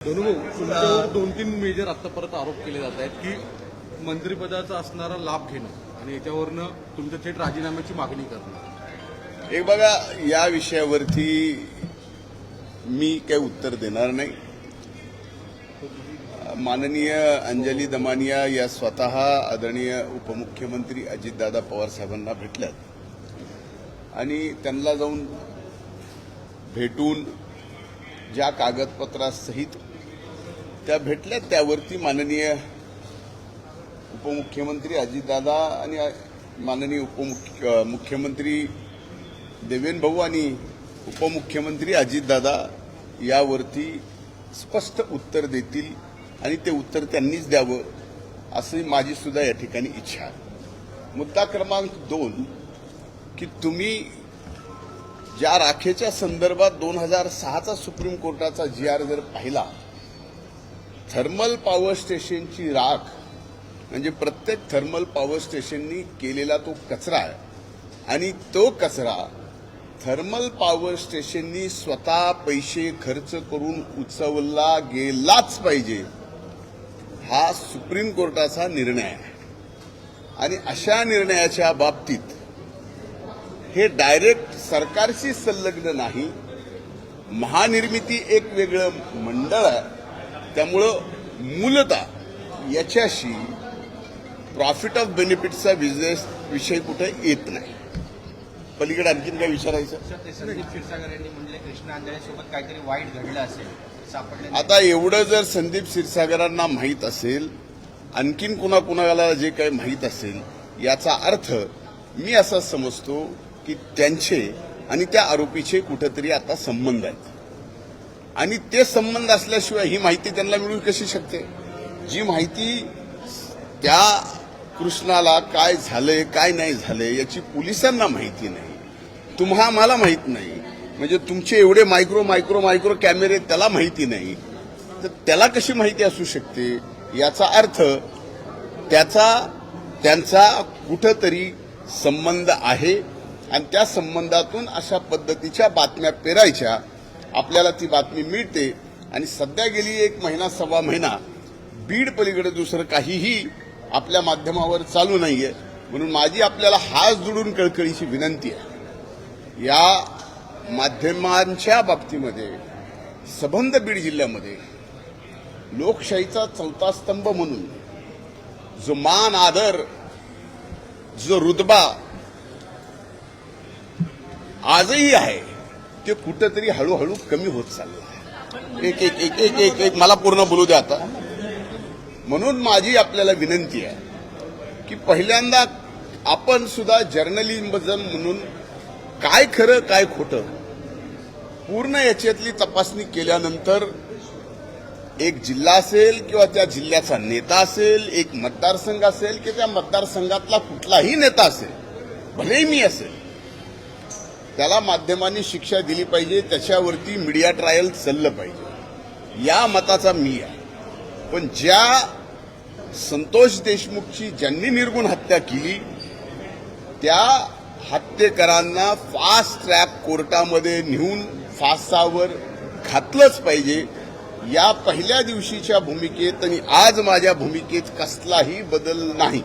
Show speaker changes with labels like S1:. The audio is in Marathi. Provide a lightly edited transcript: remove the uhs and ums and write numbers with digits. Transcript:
S1: धनुभाऊ, तुमच्यावर 2-3 मेजर आता परत आरोप केले जात आहेत की मंत्रिपदाचा असणारा लाभ घेणं आणि याच्यावरनं तुमच्या थेट राजीनाम्याची मागणी करणं.
S2: एक बघा, या विषयावरती मी काही उत्तर देणार नाही. माननीय अंजली दमानिया या स्वतः आदरणीय उपमुख्यमंत्री अजितदादा पवार साहेबांना भेटल्यात आणि त्यांना जाऊन भेटून ज्या कागदपत्रासहित त्या भेटल्यात त्यावरती माननीय उपमुख्यमंत्री अजितदादा आणि माननीय मुख्यमंत्री देवेंद्र भाऊ आणि उपमुख्यमंत्री अजितदादा यावरती स्पष्ट उत्तर देतील आणि ते उत्तर त्यांनीच द्यावं अशी माझी सुद्धा या ठिकाणी इच्छा आहे. मुद्दा क्रमांक 2 की तुम्ही ज्या राखेच्या संदर्भात 2006चा सुप्रीम कोर्टाचा GR जर पाहिला, थर्मल पॉवर स्टेशनची राख म्हणजे प्रत्येक थर्मल पॉवर स्टेशननी केलेला तो कचरा आहे आणि तो कचरा थर्मल पॉवर स्टेशननी स्वतः पैसे खर्च करून उचलला गेलाच पाहिजे, हा सुप्रीम कोर्टाचा निर्णय आहे. आणि अशा निर्णयाच्या बाबतीत हे डायरेक्ट सरकारशी संलग्न नाही, महानिर्मिती एक वेगळं मंडळ आहे, त्यामुळं मूलतः याच्याशी प्रॉफिट ऑफ बेनिफिटचा विषय कुठे येत नाही. पलीकडे आणखीन काय विचारायचं?
S3: संदीप क्षीरसागर यांनी म्हटले कृष्णा अंधारेसोबत काहीतरी वाईट घडलं असेल, सापडले.
S2: आता एवढं जर संदीप क्षीरसागरांना माहीत असेल, आणखीन कुणाकुणाला जे काही माहीत असेल, याचा अर्थ मी असा समजतो की त्यांचे आणि त्या आरोपीचे कुठेतरी आता संबंध आहेत आणि ते संबंध असल्याशिवाय ही माहिती त्यांना मिळू कशी शकते? जी माहिती त्या कृष्णाला काय झालंय काय नाही झालंय याची पोलिसांना माहिती नाही, तुम्हाला माहित नाही, म्हणजे तुमचे एवढे मायक्रो कॅमेरे त्याला माहिती नाही, तर त्याला कशी माहिती असू शकते? याचा अर्थ त्यांचा कुठंतरी संबंध आहे आणि त्या संबंधातून अशा पद्धतीच्या बातम्या पेरायच्या. आपल्याला ती बातमी मिळते आणि सध्या गेली 1 महिना सव्वा महिना बीड पलीकडे दुसरं काहीही आपल्या माध्यमावर चालू नाहीये. म्हणून माझी आपल्याला हात जोडून कळकळीची विनंती आहे, या माध्यमांच्या बाबतीमध्ये सबंध बीड जिल्ह्यामध्ये लोकशाहीचा 4था स्तंभ म्हणून जो मान आदर, जो रुतबा आजही आहे, ते कुठंतरी हळूहळू कमी होत चाललं आहे. एक मला पूर्ण बोलू द्या आता. म्हणून माझी आपल्याला विनंती आहे की पहिल्यांदा आपण सुद्धा जर्नलिझम म्हणून काय खरं काय खोटं पूर्ण याच्यातली तपासणी केल्यानंतर एक जिल्हा असेल किंवा त्या जिल्ह्याचा नेता असेल, एक मतदारसंघ असेल की त्या मतदारसंघातला कुठलाही नेता असेल, भलेही मी असेल, त्याला माध्यमांनी शिक्षा दिली पाहिजे, त्याच्यावरती मीडिया ट्रायल चाललं पाहिजे, या मताचा मी आहे. पण ज्या संतोष देशमुखची ज्यांनी निर्गुण हत्या केली त्या हत्येकरांना फास्ट ट्रॅक कोर्टामध्ये नेऊन फासावर घातलंच पाहिजे. या पहिल्या दिवशीच्या भूमिकेत आणि आज माझ्या भूमिकेत कसलाही बदल नाही.